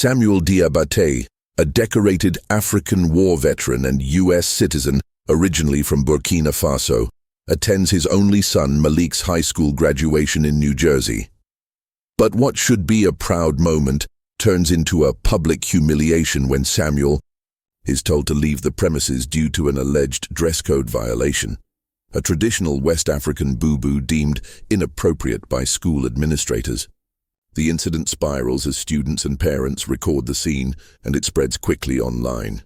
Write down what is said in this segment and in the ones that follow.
Samuel Diabaté, a decorated African war veteran and U.S. citizen originally from Burkina Faso, attends his only son Malik's high school graduation in New Jersey. But what should be a proud moment turns into a public humiliation when Samuel is told to leave the premises due to an alleged dress code violation, a traditional West African boo-boo deemed inappropriate by school administrators. The incident spirals as students and parents record the scene, and it spreads quickly online.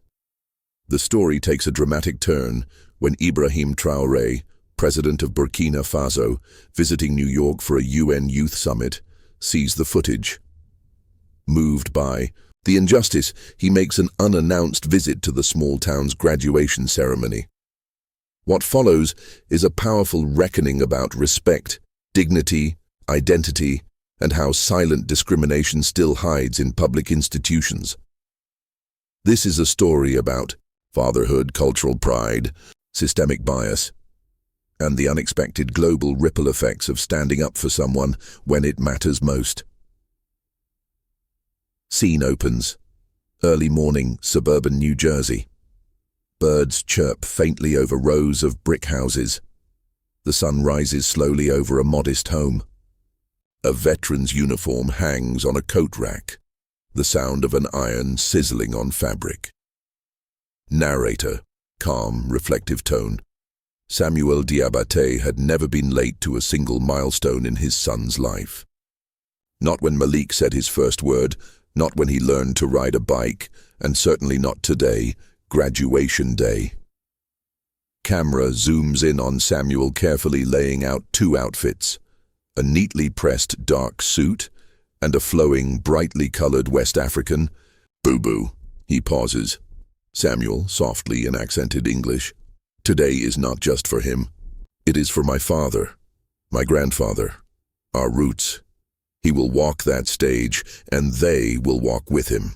The story takes a dramatic turn when Ibrahim Traoré, president of Burkina Faso, visiting New York for a UN Youth Summit, sees the footage. Moved by the injustice, he makes an unannounced visit to the small town's graduation ceremony. What follows is a powerful reckoning about respect, dignity, identity, and how silent discrimination still hides in public institutions. This is a story about fatherhood, cultural pride, systemic bias, and the unexpected global ripple effects of standing up for someone when it matters most. Scene opens. Early morning, suburban New Jersey. Birds chirp faintly over rows of brick houses. The sun rises slowly over a modest home. A veteran's uniform hangs on a coat rack, the sound of an iron sizzling on fabric. Narrator, calm, reflective tone. Samuel Diabaté had never been late to a single milestone in his son's life. Not when Malik said his first word, not when he learned to ride a bike, and certainly not today, graduation day. Camera zooms in on Samuel carefully laying out two outfits, a neatly pressed dark suit and a flowing, brightly colored West African. Boo-boo, he pauses. Samuel, softly in accented English. Today is not just for him. It is for my father, my grandfather, our roots. He will walk that stage, and they will walk with him.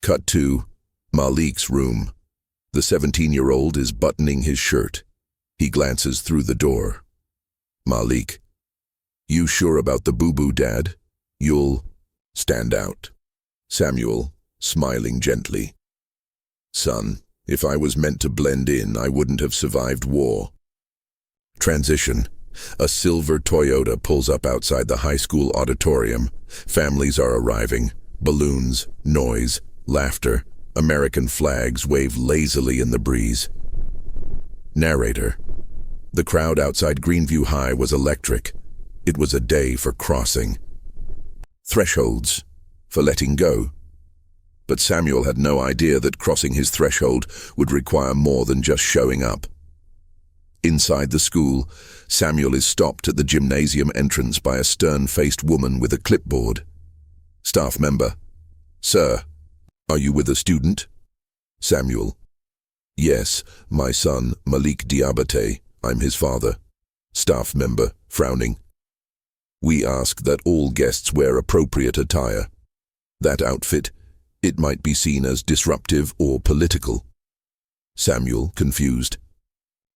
Cut to Malik's room. The 17-year-old is buttoning his shirt. He glances through the door. Malik, you sure about the boo-boo, Dad? You'll stand out. Samuel, smiling gently. Son, if I was meant to blend in, I wouldn't have survived war. Transition. A silver Toyota pulls up outside the high school auditorium. Families are arriving. Balloons, noise, laughter. American flags wave lazily in the breeze. Narrator. The crowd outside Greenview High was electric. It was a day for crossing. Thresholds. For letting go. But Samuel had no idea that crossing his threshold would require more than just showing up. Inside the school, Samuel is stopped at the gymnasium entrance by a stern-faced woman with a clipboard. Staff member. Sir, are you with a student? Samuel. Yes, my son, Malik Diabaté. I'm his father. Staff member, frowning. We ask that all guests wear appropriate attire. That outfit, it might be seen as disruptive or political. Samuel, confused.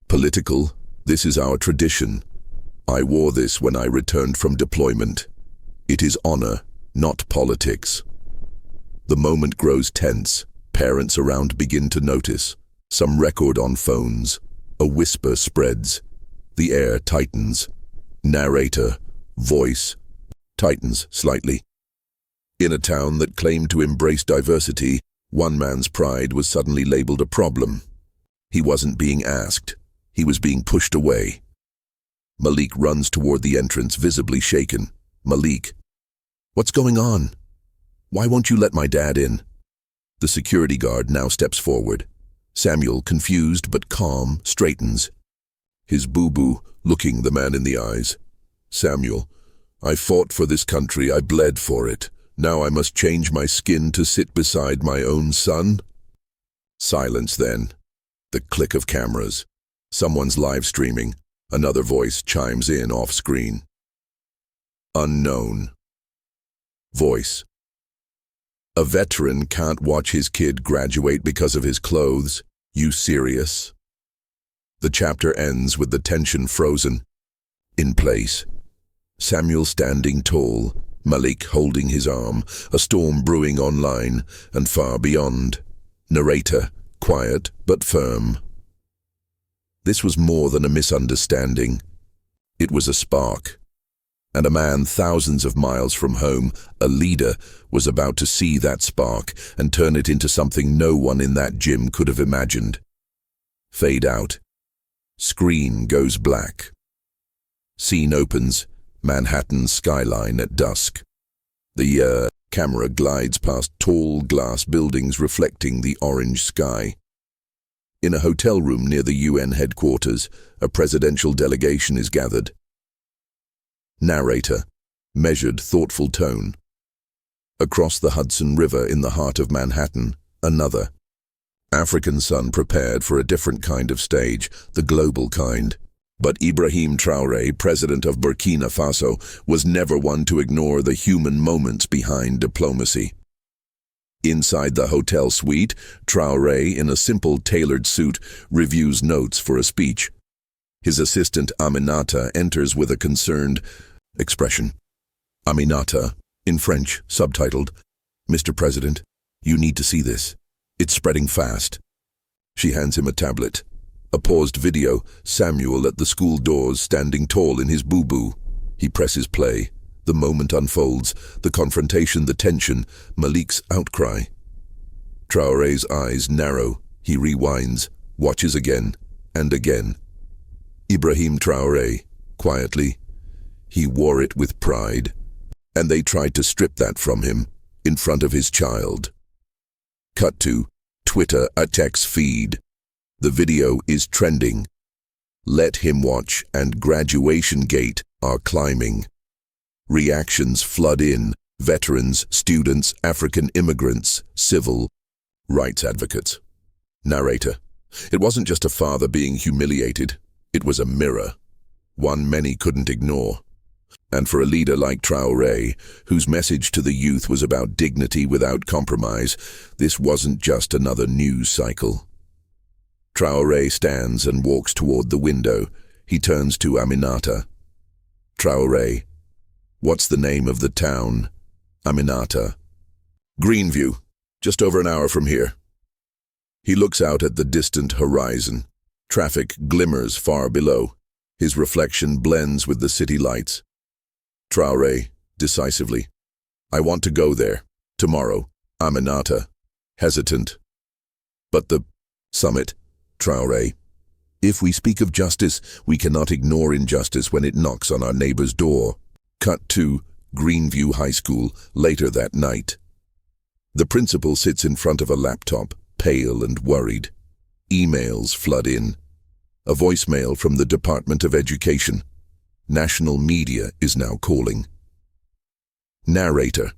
Political? This is our tradition. I wore this when I returned from deployment. It is honor, not politics. The moment grows tense. Parents around begin to notice. Some record on phones. A whisper spreads. The air tightens. Narrator, voice, tightens slightly. In a town that claimed to embrace diversity, one man's pride was suddenly labeled a problem. He wasn't being asked. He was being pushed away. Malik runs toward the entrance, visibly shaken. Malik. What's going on? Why won't you let my dad in? The security guard now steps forward. Samuel, confused but calm, straightens. His boo-boo, looking the man in the eyes. Samuel, I fought for this country, I bled for it. Now I must change my skin to sit beside my own son? Silence then. The click of cameras. Someone's live streaming. Another voice chimes in off-screen. Unknown. Voice. A veteran can't watch his kid graduate because of his clothes. You serious? The chapter ends with the tension frozen. In place. Samuel standing tall, Malik holding his arm, a storm brewing online and far beyond. Narrator, quiet but firm. This was more than a misunderstanding. It was a spark. And a man thousands of miles from home, a leader, was about to see that spark and turn it into something no one in that gym could have imagined. Fade out. Screen goes black. Scene opens, Manhattan skyline at dusk. The camera glides past tall glass buildings reflecting the orange sky. In a hotel room near the UN headquarters, a presidential delegation is gathered. Narrator, measured, thoughtful tone. Across the Hudson River in the heart of Manhattan, another. African sun prepared for a different kind of stage, the global kind. But Ibrahim Traoré, president of Burkina Faso, was never one to ignore the human moments behind diplomacy. Inside the hotel suite, Traoré, in a simple tailored suit, reviews notes for a speech. His assistant Aminata enters with a concerned expression. Aminata, in French, subtitled, "Mr. President, you need to see this. It's spreading fast." She hands him a tablet. A paused video, Samuel at the school doors standing tall in his boo-boo. He presses play. The moment unfolds, the confrontation, the tension, Malik's outcry. Traoré's eyes narrow. He rewinds, watches again, and again. Ibrahim Traoré, quietly. He wore it with pride. And they tried to strip that from him, in front of his child. Cut to Twitter, a text feed. The video is trending. Let him watch and graduation gate are climbing. Reactions flood in. Veterans, students, African immigrants, civil rights advocates. Narrator. It wasn't just a father being humiliated. It was a mirror. One many couldn't ignore. And for a leader like Traoré, whose message to the youth was about dignity without compromise, this wasn't just another news cycle. Traoré stands and walks toward the window. He turns to Aminata. Traoré. What's the name of the town? Aminata. Greenview, just over an hour from here. He looks out at the distant horizon. Traffic glimmers far below. His reflection blends with the city lights. Traoré, decisively. I want to go there, tomorrow. Aminata, hesitant. But the summit, Traoré. If we speak of justice, we cannot ignore injustice when it knocks on our neighbor's door. Cut to Greenview High School later that night. The principal sits in front of a laptop, pale and worried. Emails flood in. A voicemail from the Department of Education. National media is now calling. Narrator.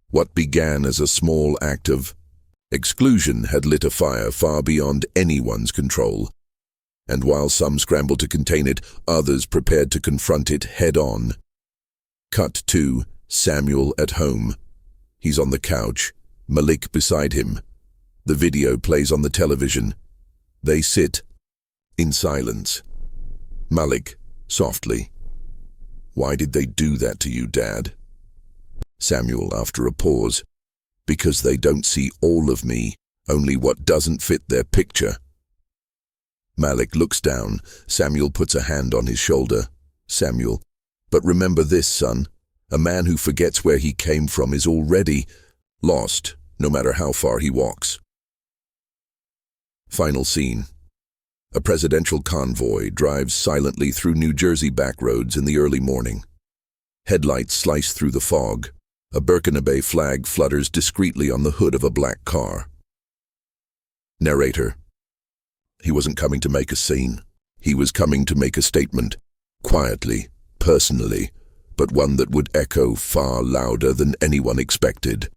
What began as a small act of exclusion had lit a fire far beyond anyone's control. And while some scrambled to contain it, others prepared to confront it head-on. Cut to Samuel at home. He's on the couch, Malik beside him. The video plays on the television. They sit in silence. Malik, softly. Why did they do that to you, Dad? Samuel, after a pause. Because they don't see all of me, only what doesn't fit their picture. Malik looks down. Samuel puts a hand on his shoulder. Samuel, but remember this, son. A man who forgets where he came from is already lost, no matter how far he walks. Final scene. A presidential convoy drives silently through New Jersey backroads in the early morning. Headlights slice through the fog. A Burkina flag flutters discreetly on the hood of a black car. Narrator. He wasn't coming to make a scene. He was coming to make a statement, quietly, personally, but one that would echo far louder than anyone expected.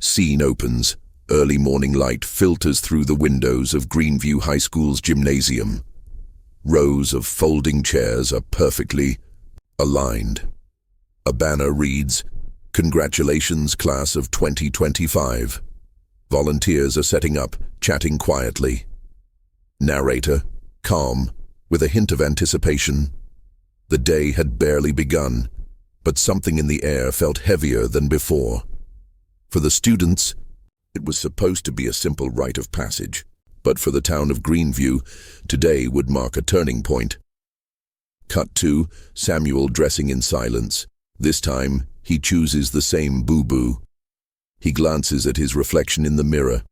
Scene opens. Early morning light filters through the windows of Greenview High School's gymnasium. Rows of folding chairs are perfectly aligned. A banner reads, "Congratulations, class of 2025. Volunteers are setting up, chatting quietly. Narrator, calm, with a hint of anticipation. The day had barely begun, but something in the air felt heavier than before. For the students, it was supposed to be a simple rite of passage, but for the town of Greenview, today would mark a turning point. Cut to Samuel dressing in silence. This time, he chooses the same boo-boo. He glances at his reflection in the mirror.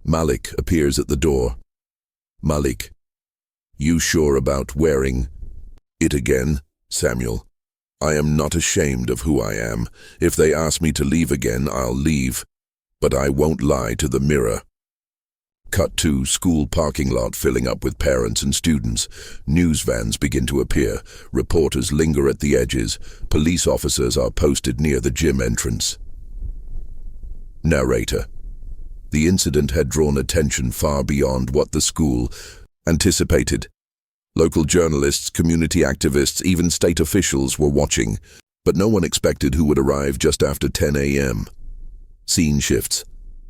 Malik appears at the door. Malik, you sure about wearing it again, Samuel? I am not ashamed of who I am. If they ask me to leave again, I'll leave. But I won't lie to the mirror. Cut to school parking lot filling up with parents and students. News vans begin to appear. Reporters linger at the edges. Police officers are posted near the gym entrance. Narrator. The incident had drawn attention far beyond what the school anticipated. Local journalists, community activists, even state officials were watching, but no one expected who would arrive just after 10 a.m. Scene shifts.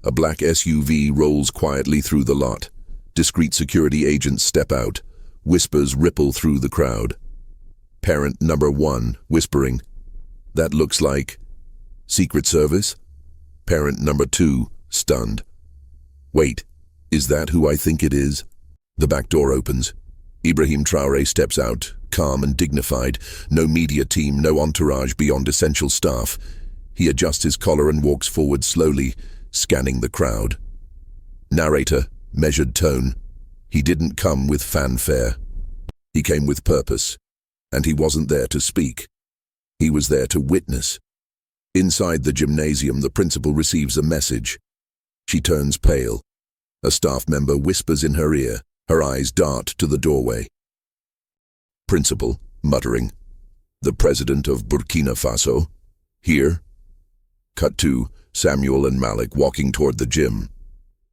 A black SUV rolls quietly through the lot. Discreet security agents step out. Whispers ripple through the crowd. Parent number 1, whispering, "That looks like Secret Service?" Parent number 2, stunned. "Wait, is that who I think it is?" The back door opens. Ibrahim Traoré steps out, calm and dignified. No media team, no entourage beyond essential staff. He adjusts his collar and walks forward slowly, scanning the crowd. Narrator, measured tone. He didn't come with fanfare. He came with purpose, and he wasn't there to speak. He was there to witness. Inside the gymnasium, the principal receives a message. She turns pale. A staff member whispers in her ear. Her eyes dart to the doorway. Principal, muttering, "The president of Burkina Faso? Here?" Cut to Samuel and Malik walking toward the gym.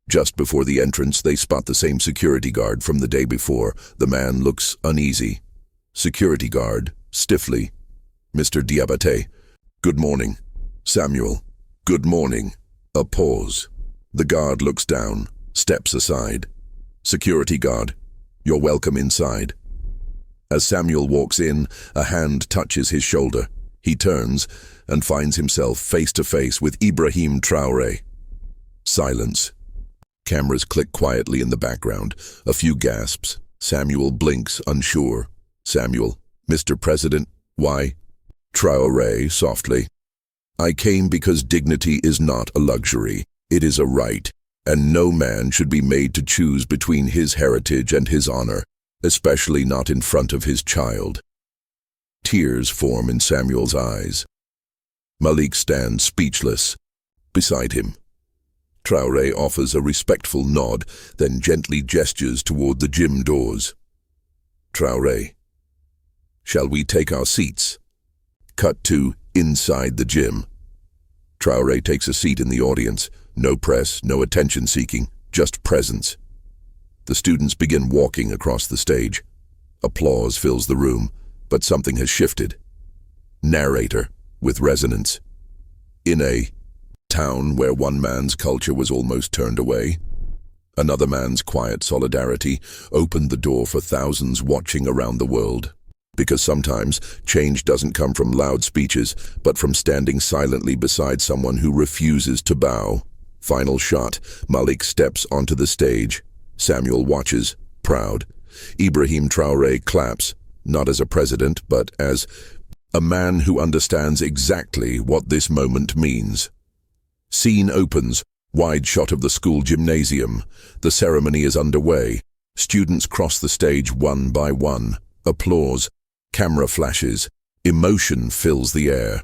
Just before the entrance, they spot the same security guard from the day before. The man looks uneasy. Security guard, stiffly, "Mr. Diabate." "Good morning." "Samuel." "Good morning." A pause. The guard looks down, steps aside. Security guard, "You're welcome inside." As Samuel walks in, a hand touches his shoulder. He turns and finds himself face to face with Ibrahim Traoré. Silence. Cameras click quietly in the background. A few gasps. Samuel blinks, unsure. "Samuel, Mr. President, why?" Traoré, softly, "I came because dignity is not a luxury. It is a right, and no man should be made to choose between his heritage and his honor, especially not in front of his child." Tears form in Samuel's eyes. Malik stands speechless. Beside him, Traoré offers a respectful nod, then gently gestures toward the gym doors. Traoré, "Shall we take our seats?" Cut to inside the gym. Traoré takes a seat in the audience. No press, no attention-seeking, just presence. The students begin walking across the stage. Applause fills the room, but something has shifted. Narrator, with resonance. In a town where one man's culture was almost turned away, another man's quiet solidarity opened the door for thousands watching around the world. Because sometimes change doesn't come from loud speeches, but from standing silently beside someone who refuses to bow. Final shot, Malik steps onto the stage. Samuel watches, proud. Ibrahim Traoré claps, not as a president, but as a man who understands exactly what this moment means. Scene opens, wide shot of the school gymnasium. The ceremony is underway. Students cross the stage one by one. Applause. Camera flashes. Emotion fills the air.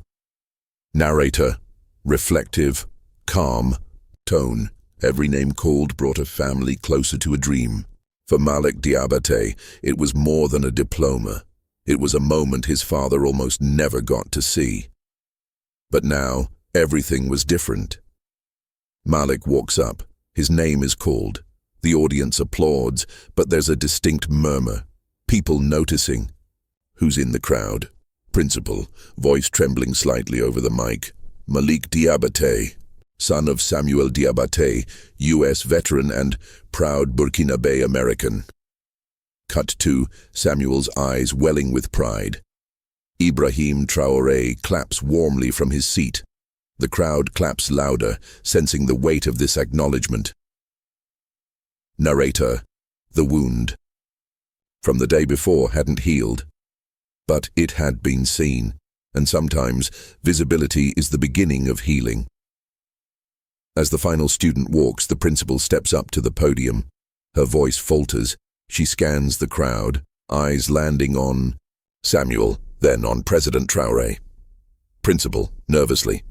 Narrator, reflective, calm, tone. Every name called brought a family closer to a dream. For Malik Diabate, it was more than a diploma. It was a moment his father almost never got to see. But now, everything was different. Malik walks up. His name is called. The audience applauds, but there's a distinct murmur. People noticing. Who's in the crowd? Principal, voice trembling slightly over the mic. Malik Diabate, son of Samuel Diabate, U.S. veteran and proud Burkinabe American. Cut to Samuel's eyes welling with pride. Ibrahim Traoré claps warmly from his seat. The crowd claps louder, sensing the weight of this acknowledgement. Narrator: the wound from the day before hadn't healed, but it had been seen, and sometimes visibility is the beginning of healing. As the final student walks, the principal steps up to the podium. Her voice falters. She scans the crowd, eyes landing on Samuel, then on President Traoré. Principal, nervously: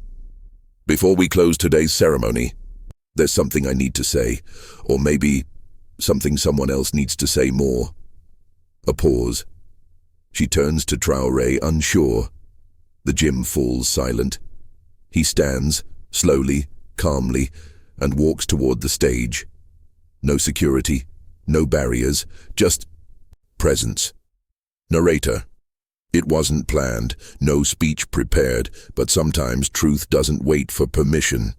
"Before we close today's ceremony, there's something I need to say, or maybe something someone else needs to say more." A pause. She turns to Traoré, unsure. The gym falls silent. He stands, slowly, calmly, and walks toward the stage. No security, no barriers, just presence. Narrator: "It wasn't planned, no speech prepared, but sometimes truth doesn't wait for permission."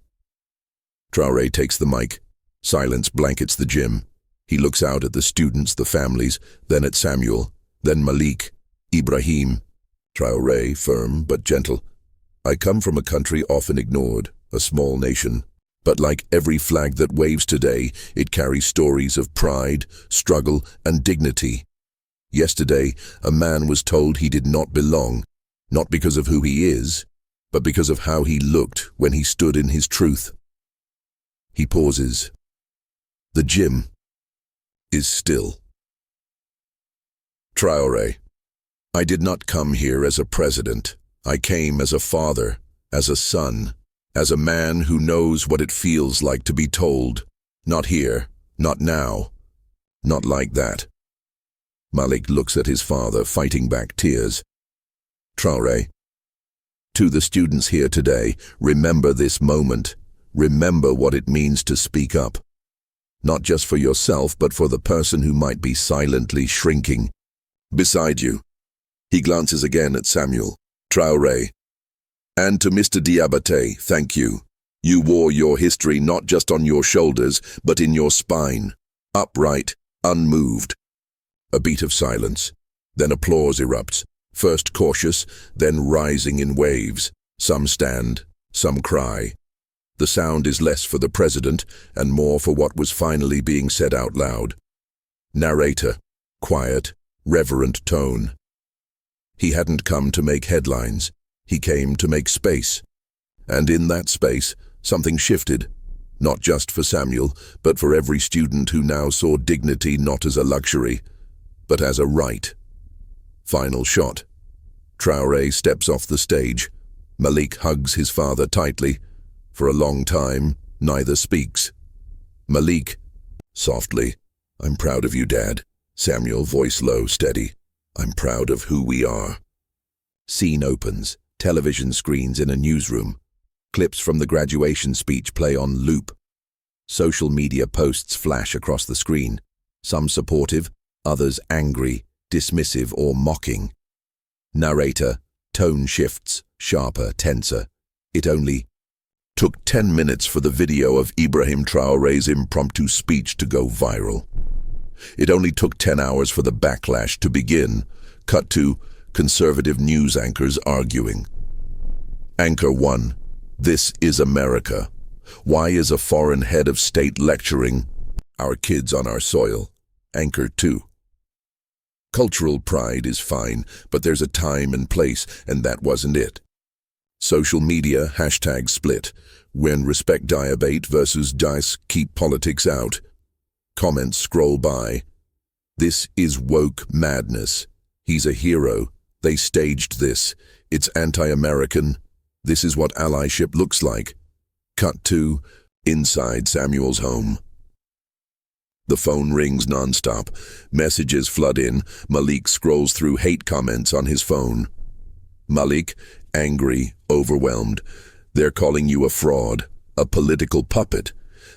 Traoré takes the mic. Silence blankets the gym. He looks out at the students, the families, then at Samuel, then Malik, Ibrahim. Traoré, firm but gentle: "I come from a country often ignored, a small nation. But like every flag that waves today, it carries stories of pride, struggle, and dignity. Yesterday, a man was told he did not belong, not because of who he is, but because of how he looked when he stood in his truth." He pauses. The gym is still. Traoré: "I did not come here as a president. I came as a father, as a son, as a man who knows what it feels like to be told, not here, not now, not like that." Malik looks at his father, fighting back tears. Traoré: "To the students here today, remember this moment. Remember what it means to speak up. Not just for yourself, but for the person who might be silently shrinking beside you." He glances again at Samuel. Traoré: "And to Mr. Diabate, thank you. You wore your history not just on your shoulders, but in your spine, upright, unmoved." A beat of silence. Then applause erupts, first cautious, then rising in waves. Some stand, some cry. The sound is less for the president and more for what was finally being said out loud. Narrator: quiet, reverent tone. He hadn't come to make headlines. He came to make space. And in that space, something shifted. Not just for Samuel, but for every student who now saw dignity not as a luxury, but as a right. Final shot. Traoré steps off the stage. Malik hugs his father tightly. For a long time, neither speaks. Malik: softly: "I'm proud of you, Dad." Samuel, voice low, steady: "I'm proud of who we are." Scene opens. Television screens in a newsroom. Clips from the graduation speech play on loop. Social media posts flash across the screen. Some supportive, others angry, dismissive, or mocking. Narrator: tone shifts, sharper, tenser. It only took 10 minutes for the video of Ibrahim Traoré's impromptu speech to go viral. It only took 10 hours for the backlash to begin. Cut to conservative news anchors arguing. Anchor 1: "This is America. Why is a foreign head of state lecturing our kids on our soil?" Anchor 2: "Cultural pride is fine, but there's a time and place, and that wasn't it." Social media hashtag split. When respect diabate versus dice keep politics out. Comments scroll by. "This is woke madness. He's a hero. They staged this. It's anti-American. This is what allyship looks like." Cut to inside Samuel's home. The phone rings nonstop. Messages flood in. Malik scrolls through hate comments on his phone. Malik, angry, overwhelmed. "They're calling you a fraud, a political puppet.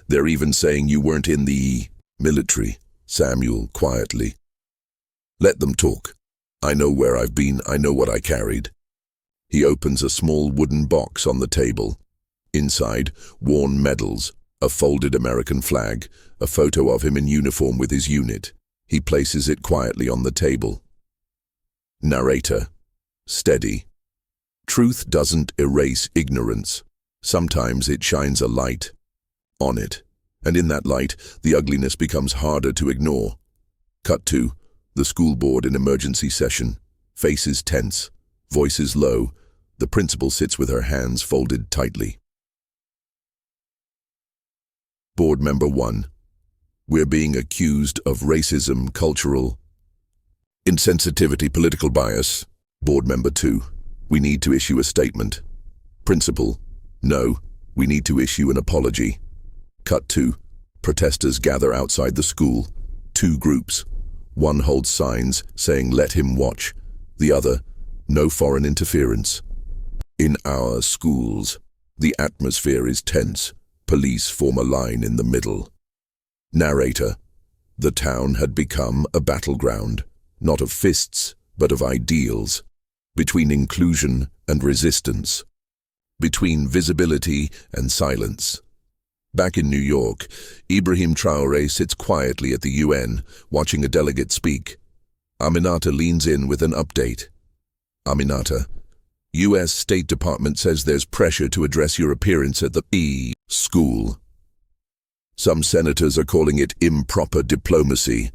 They're even saying you weren't in the military." Samuel, quietly: "Let them talk. I know where I've been, I know what I carried." He opens a small wooden box on the table. Inside, worn medals, a folded American flag, a photo of him in uniform with his unit. He places it quietly on the table. Narrator: steady. Truth doesn't erase ignorance. Sometimes it shines a light on it, and in that light, the ugliness becomes harder to ignore. Cut to the school board in emergency session. Faces tense, voices low. The principal sits with her hands folded tightly. Board Member 1. We're being accused of racism, cultural insensitivity, political bias. Board Member 2. We need to issue a statement. Principal. No, we need to issue an apology. Cut to protesters gather outside the school. Two groups. One holds signs saying "Let him watch." The other, "No foreign interference." In our schools, the atmosphere is tense. Police form a line in the middle. Narrator. The town had become a battleground, not of fists, but of ideals, between inclusion and resistance, between visibility and silence. Back in New York, Ibrahim Traoré sits quietly at the UN, watching a delegate speak. Aminata leans in with an update. Aminata. U.S. State Department says there's pressure to address your appearance at the school. Some senators are calling it improper diplomacy.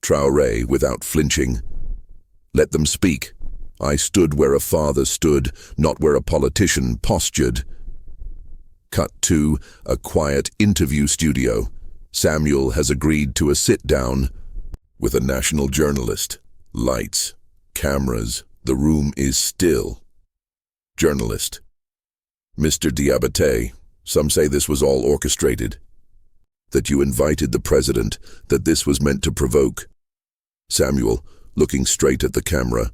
Traoré, without flinching. Let them speak. I stood where a father stood, not where a politician postured. Cut to a quiet interview studio. Samuel has agreed to a sit-down with a national journalist. Lights, cameras, the room is still. Journalist. Mr. Diabate, some say this was all orchestrated. That you invited the president, that this was meant to provoke. Samuel, looking straight at the camera.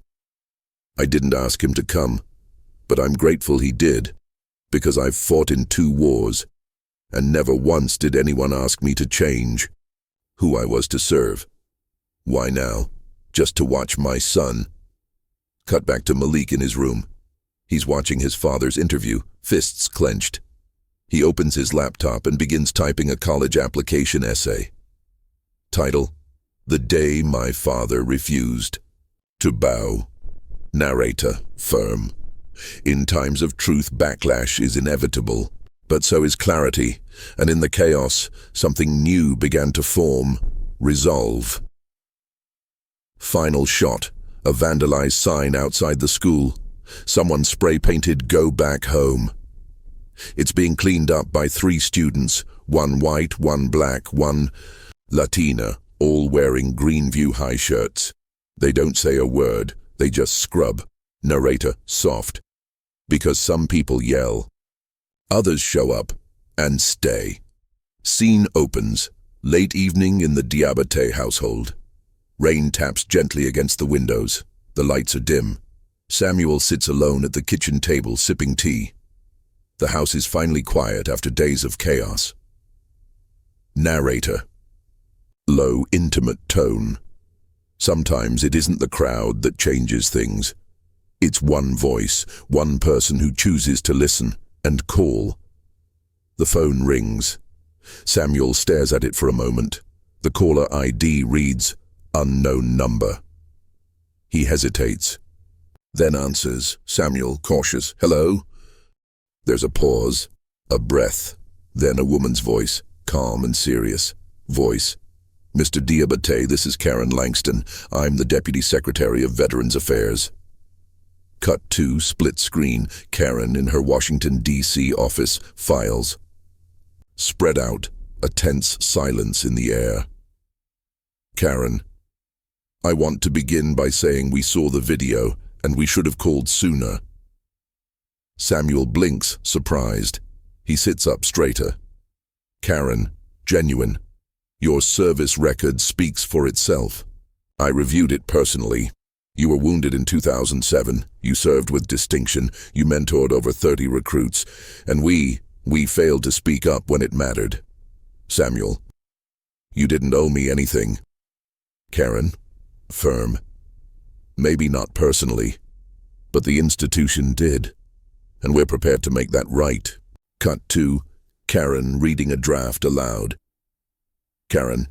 I didn't ask him to come, but I'm grateful he did, because I've fought in 2 wars, and never once did anyone ask me to change who I was to serve. Why now? Just to watch my son? Cut back to Malik in his room. He's watching his father's interview, fists clenched. He opens his laptop and begins typing a college application essay. Title: The Day My Father Refused to Bow. Narrator, firm. In times of truth, backlash is inevitable, but so is clarity, and in the chaos, something new began to form, resolve. Final shot, a vandalized sign outside the school. Someone spray-painted "Go back home." It's being cleaned up by 3 students, 1 white, 1 black, 1 Latina, all wearing Greenview high shirts. They don't say a word, they just scrub. Narrator, soft. Because some people yell. Others show up and stay. Scene opens, late evening in the Diabate household. Rain taps gently against the windows. The lights are dim. Samuel sits alone at the kitchen table sipping tea. The house is finally quiet after days of chaos. Narrator. Low, intimate tone. Sometimes it isn't the crowd that changes things. It's one voice, one person who chooses to listen and call. The phone rings. Samuel stares at it for a moment. The caller ID reads, "Unknown number." He hesitates, then answers. Samuel, cautious, "Hello?" There's a pause, a breath, then a woman's voice, calm and serious. Voice: "Mr. Diabate, this is Karen Langston. I'm the Deputy Secretary of Veterans Affairs." Cut to split screen. Karen in her Washington, D.C. office, files. Spread out, a tense silence in the air. Karen: "I want to begin by saying we saw the video and we should have called sooner." Samuel blinks, surprised. He sits up straighter. Karen: "Genuine. Your service record speaks for itself. I reviewed it personally. You were wounded in 2007. You served with distinction. You mentored over 30 recruits. And we failed to speak up when it mattered." Samuel: "You didn't owe me anything." Karen, firm: "Maybe not personally, but the institution did. And we're prepared to make that right." Cut to Karen reading a draft aloud. Karen: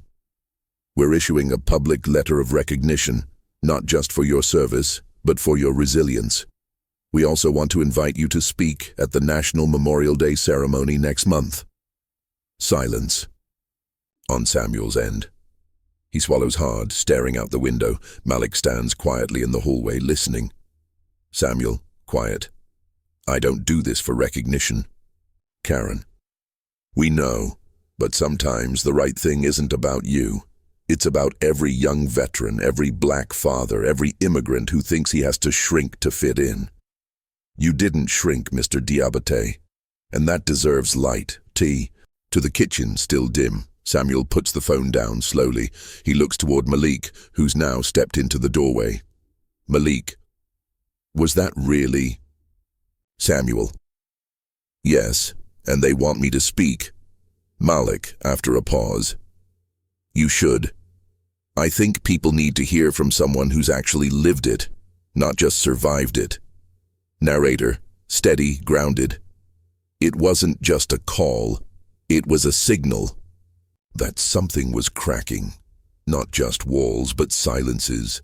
"We're issuing a public letter of recognition, not just for your service, but for your resilience. We also want to invite you to speak at the National Memorial Day ceremony next month. Silence. On Samuel's end. He swallows hard, staring out the window. Malik stands quietly in the hallway, listening. Samuel, quiet. I don't do this for recognition. Karen. We know, but sometimes the right thing isn't about you. It's about every young veteran, every black father, every immigrant who thinks he has to shrink to fit in. You didn't shrink, Mr. Diabate, and that deserves light. Tea. To the kitchen, still dim. Samuel puts the phone down slowly. He looks toward Malik, who's now stepped into the doorway. Malik. Was that really? Samuel. Yes, and they want me to speak. Malik, after a pause. You should. I think people need to hear from someone who's actually lived it, not just survived it. Narrator, steady, grounded. It wasn't just a call. It was a signal that something was cracking. Not just walls, but silences.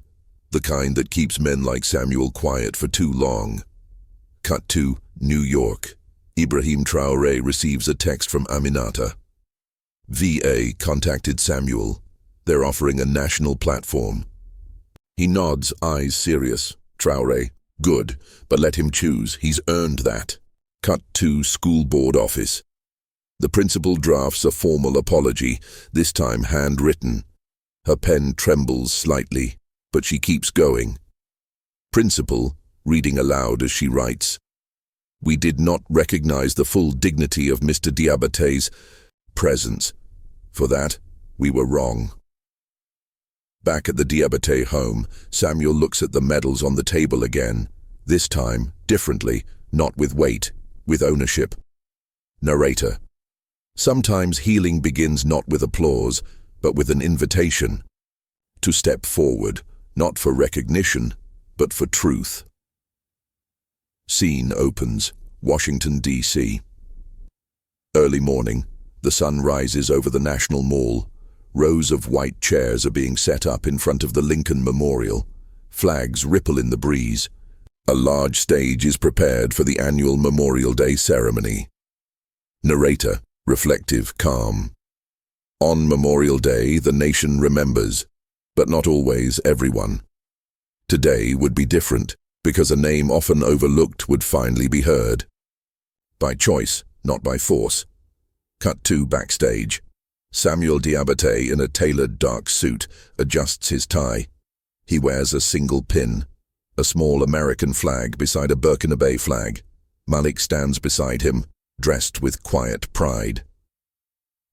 The kind that keeps men like Samuel quiet for too long. Cut to New York. Ibrahim Traoré receives a text from Aminata. VA contacted Samuel. They're offering a national platform. He nods, eyes serious. Traoré, good, but let him choose. He's earned that. Cut to school board office. The principal drafts a formal apology, this time handwritten. Her pen trembles slightly, but she keeps going. Principal, reading aloud as she writes. We did not recognize the full dignity of Mr. Diabate's presence. For that, we were wrong. Back at the Diabate home, Samuel looks at the medals on the table again. This time, differently, not with weight, with ownership. Narrator. Sometimes healing begins not with applause, but with an invitation. To step forward, not for recognition, but for truth. Scene opens, Washington, D.C. Early morning. The sun rises over the National Mall. Rows of white chairs are being set up in front of the Lincoln Memorial. Flags ripple in the breeze. A large stage is prepared for the annual Memorial Day ceremony. Narrator, reflective, calm. On Memorial Day, the nation remembers, but not always everyone. Today would be different, because a name often overlooked would finally be heard. By choice, not by force. Cut to backstage. Samuel Diabate, in a tailored dark suit, adjusts his tie. He wears a single pin, a small American flag beside a Burkina flag. Malik stands beside him, dressed with quiet pride.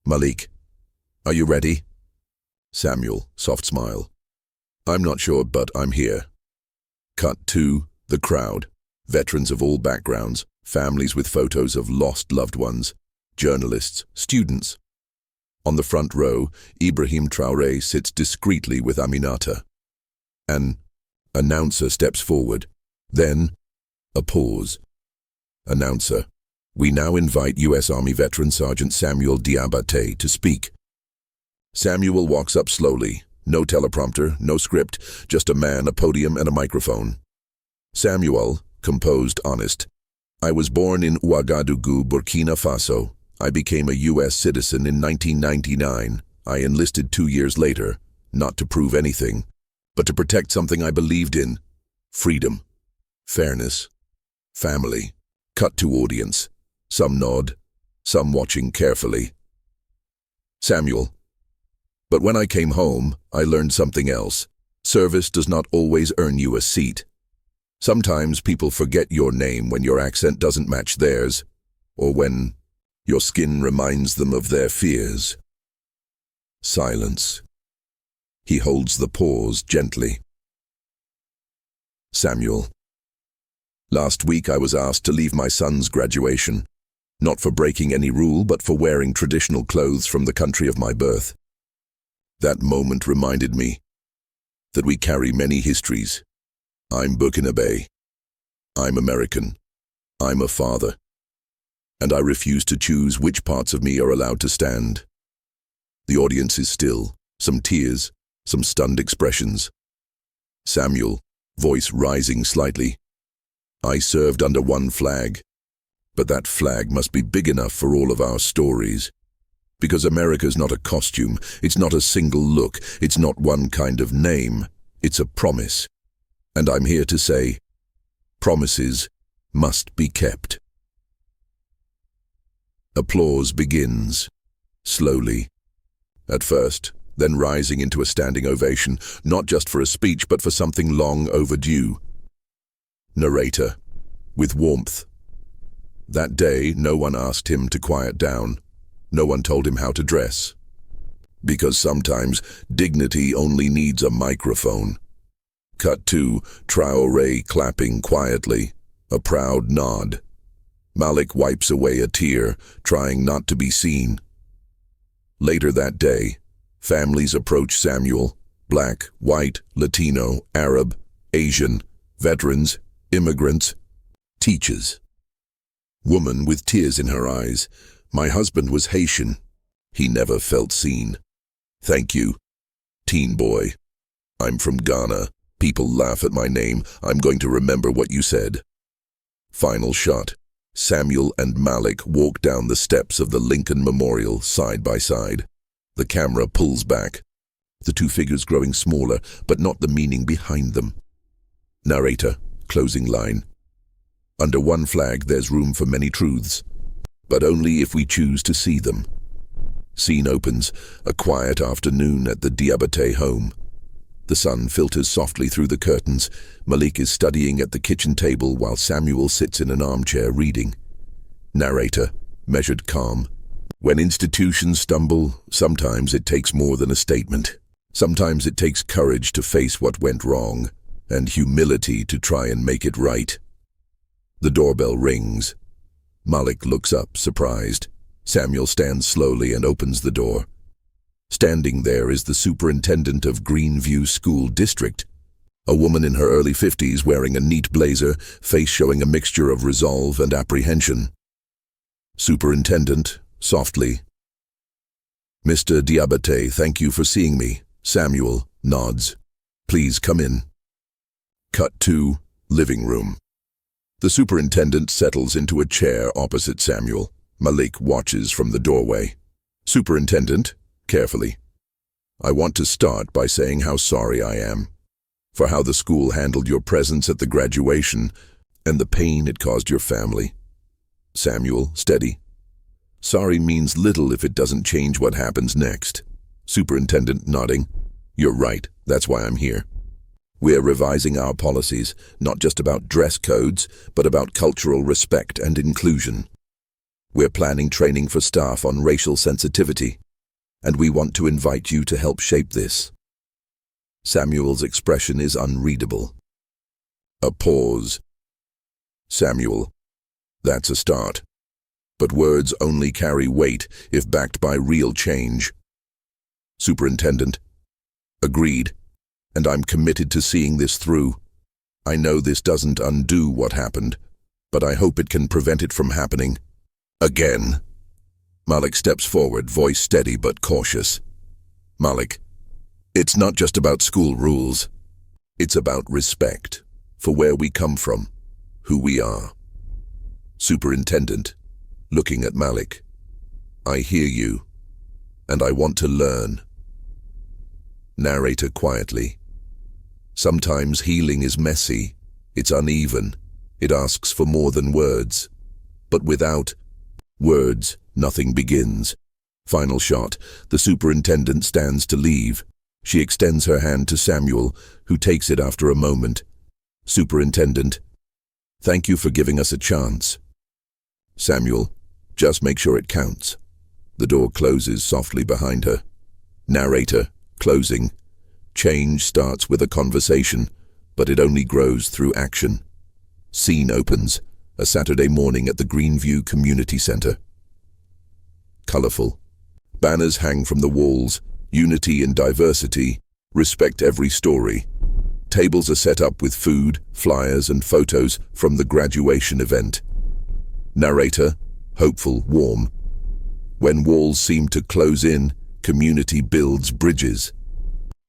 Malik, are you ready? Samuel, soft smile. I'm not sure, but I'm here. Cut to the crowd. Veterans of all backgrounds, families with photos of lost loved ones, journalists, students. On the front row, Ibrahim Traoré sits discreetly with Aminata. An announcer steps forward. Then, a pause. Announcer, we now invite U.S. Army veteran Sergeant Samuel Diabate to speak. Samuel walks up slowly. No teleprompter, no script, just a man, a podium, and a microphone. Samuel, composed, honest. I was born in Ouagadougou, Burkina Faso. I became a U.S. citizen in 1999. I enlisted 2 years later, not to prove anything, but to protect something I believed in. Freedom, fairness, family. Cut to audience. Some nod, some watching carefully. Samuel. But when I came home, I learned something else. Service does not always earn you a seat. Sometimes people forget your name when your accent doesn't match theirs, or when your skin reminds them of their fears. Silence. He holds the pause gently. Samuel. Last week I was asked to leave my son's graduation, not for breaking any rule, but for wearing traditional clothes from the country of my birth. That moment reminded me that we carry many histories. I'm Burkinabe. I'm American. I'm a father. And I refuse to choose which parts of me are allowed to stand. The audience is still, some tears, some stunned expressions. Samuel, Voice rising slightly. I served under one flag, but that flag must be big enough for all of our stories. Because America's not a costume, it's not a single look, it's not one kind of name, it's a promise. And I'm here to say, promises must be kept. Applause begins, slowly. At first, then rising into a standing ovation, not just for a speech but for something long overdue. Narrator, with warmth. That day, no one asked him to quiet down. No one told him how to dress. Because sometimes dignity only needs a microphone. Cut to Traoré clapping quietly, a proud nod. Malik wipes away a tear, trying not to be seen. Later that day, families approach Samuel, black, white, Latino, Arab, Asian, veterans, immigrants, teachers. Woman with tears in her eyes. My husband was Haitian. He never felt seen. Thank you. Teen boy. I'm from Ghana. People laugh at my name. I'm going to remember what you said. Final shot. Samuel and Malik walk down the steps of the Lincoln Memorial side by side. The camera pulls back. The two figures growing smaller, but not the meaning behind them. Narrator, closing line. Under one flag there's room for many truths, but only if we choose to see them. Scene opens, a quiet afternoon at the Diabate home. The sun filters softly through the curtains. Malik is studying at the kitchen table while Samuel sits in an armchair reading. Narrator, measured calm. When institutions stumble, sometimes it takes more than a statement. Sometimes it takes courage to face what went wrong, and humility to try and make it right. The doorbell rings. Malik looks up, surprised. Samuel stands slowly and opens the door. Standing there is the superintendent of Greenview School District, a woman in her early 50s wearing a neat blazer, face showing a mixture of resolve and apprehension. Superintendent, softly. Mr. Diabate, thank you for seeing me. Samuel nods. Please come in. Cut to living room. The superintendent settles into a chair opposite Samuel. Malik watches from the doorway. Superintendent, carefully. I want to start by saying how sorry I am for how the school handled your presence at the graduation and the pain it caused your family. Samuel, steady. Sorry means little if it doesn't change what happens next. Superintendent nodding. You're right, that's why I'm here. We're revising our policies, not just about dress codes, but about cultural respect and inclusion. We're planning training for staff on racial sensitivity, and we want to invite you to help shape this. Samuel's expression is unreadable. A pause. Samuel, that's a start. But words only carry weight if backed by real change. Superintendent, agreed, and I'm committed to seeing this through. I know this doesn't undo what happened, but I hope it can prevent it from happening again. Malik steps forward, voice steady but cautious. Malik, it's not just about school rules. It's about respect for where we come from, who we are. Superintendent, looking at Malik. I hear you, and I want to learn. Narrator quietly. Sometimes healing is messy, it's uneven, it asks for more than words. But without words, nothing begins. Final shot, the superintendent stands to leave. She extends her hand to Samuel, who takes it after a moment. Superintendent, thank you for giving us a chance. Samuel, just make sure it counts. The door closes softly behind her. Narrator, closing. Change starts with a conversation, but it only grows through action. Scene opens, a Saturday morning at the Greenview Community Center. Colorful. Banners hang from the walls, unity in diversity, respect every story. Tables are set up with food, flyers, and photos from the graduation event. Narrator, hopeful, warm. When walls seem to close in, community builds bridges.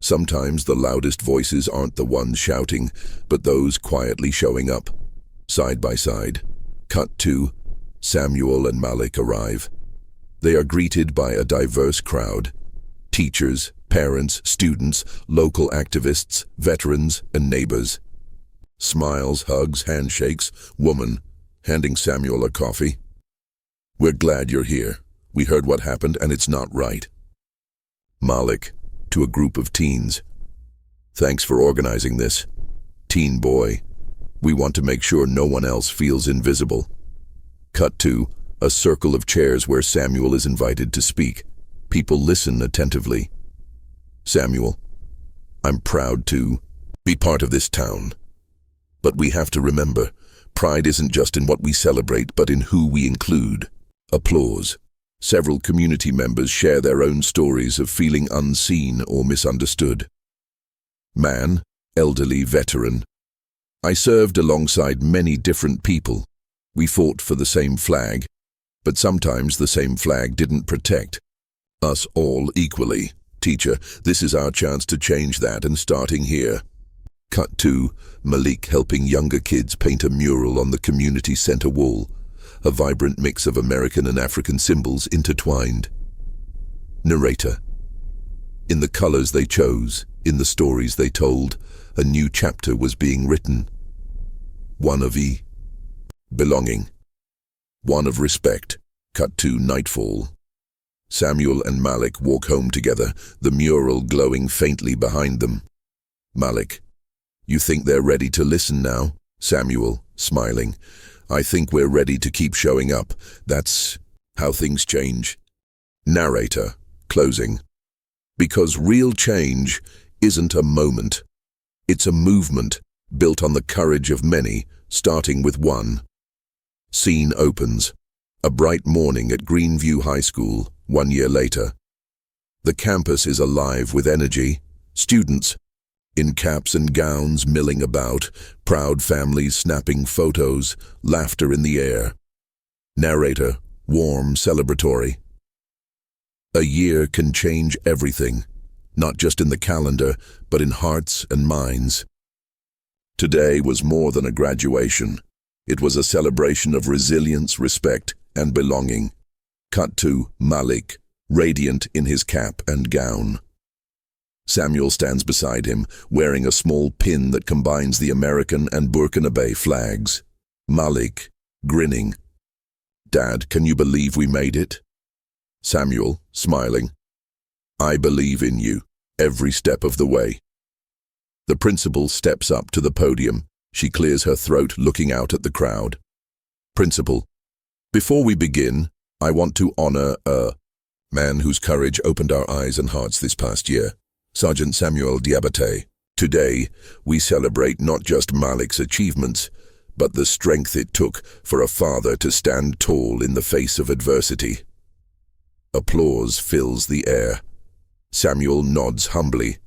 Sometimes the loudest voices aren't the ones shouting, but those quietly showing up. Side by side. Cut to Samuel and Malik arrive. They are greeted by a diverse crowd. Teachers, parents, students, local activists, veterans, and neighbors. Smiles, hugs, handshakes, woman, handing Samuel a coffee. We're glad you're here. We heard what happened and it's not right. Malik, to a group of teens. Thanks for organizing this. Teen boy, we want to make sure no one else feels invisible. Cut to a circle of chairs where Samuel is invited to speak. People listen attentively. Samuel, I'm proud to be part of this town. But we have to remember, pride isn't just in what we celebrate, but in who we include. Applause. Several community members share their own stories of feeling unseen or misunderstood. Man, elderly veteran. I served alongside many different people. We fought for the same flag, but sometimes the same flag didn't protect us all equally. Teacher, this is our chance to change that, and starting here. Cut to Malik helping younger kids paint a mural on the community center wall, a vibrant mix of American and African symbols intertwined. Narrator. In the colors they chose, in the stories they told, a new chapter was being written. One of belonging. One of respect. Cut to nightfall. Samuel and Malik walk home together, the mural glowing faintly behind them. Malik. You think they're ready to listen now? Samuel, smiling. I think we're ready to keep showing up. That's how things change. Narrator, closing. Because real change isn't a moment. It's a movement built on the courage of many, starting with one. Scene opens. A bright morning at Greenview High School, 1 year later. The campus is alive with energy. Students, in caps and gowns, milling about, proud families snapping photos, laughter in the air. Narrator, warm, celebratory. A year can change everything, not just in the calendar, but in hearts and minds. Today was more than a graduation. It was a celebration of resilience, respect, and belonging. Cut to Malik, radiant in his cap and gown. Samuel stands beside him, wearing a small pin that combines the American and Burkina flags. Malik, grinning. Dad, can you believe we made it? Samuel, smiling. I believe in you, every step of the way. The principal steps up to the podium. She clears her throat, looking out at the crowd. Principal, before we begin, I want to honor a man whose courage opened our eyes and hearts this past year. Sergeant Samuel Diabate. Today, we celebrate not just Malik's achievements, but the strength it took for a father to stand tall in the face of adversity. Applause fills the air. Samuel nods humbly.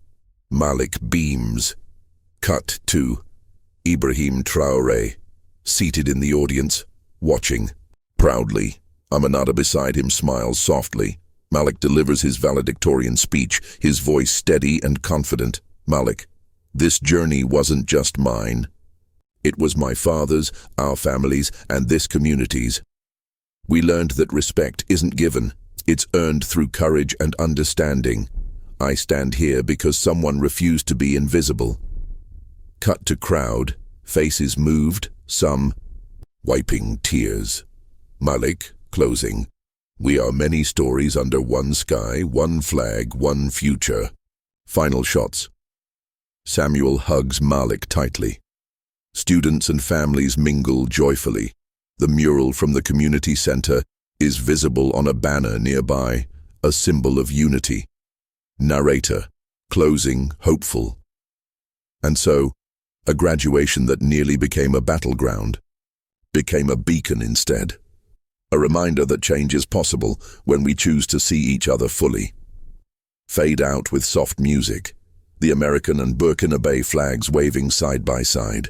Malik beams. Cut to Ibrahim Traoré, seated in the audience, watching. Proudly, Aminata beside him smiles softly. Malik delivers his valedictorian speech, his voice steady and confident. Malik, this journey wasn't just mine. It was my father's, our family's, and this community's. We learned that respect isn't given. It's earned through courage and understanding. I stand here because someone refused to be invisible. Cut to crowd, faces moved, some wiping tears. Malik, closing. We are many stories under one sky, one flag, one future. Final shots. Samuel hugs Malik tightly. Students and families mingle joyfully. The mural from the community center is visible on a banner nearby, a symbol of unity. Narrator, closing, hopeful. And so, a graduation that nearly became a battleground became a beacon instead. A reminder that change is possible when we choose to see each other fully. Fade out with soft music, the American and Burkina flags waving side by side.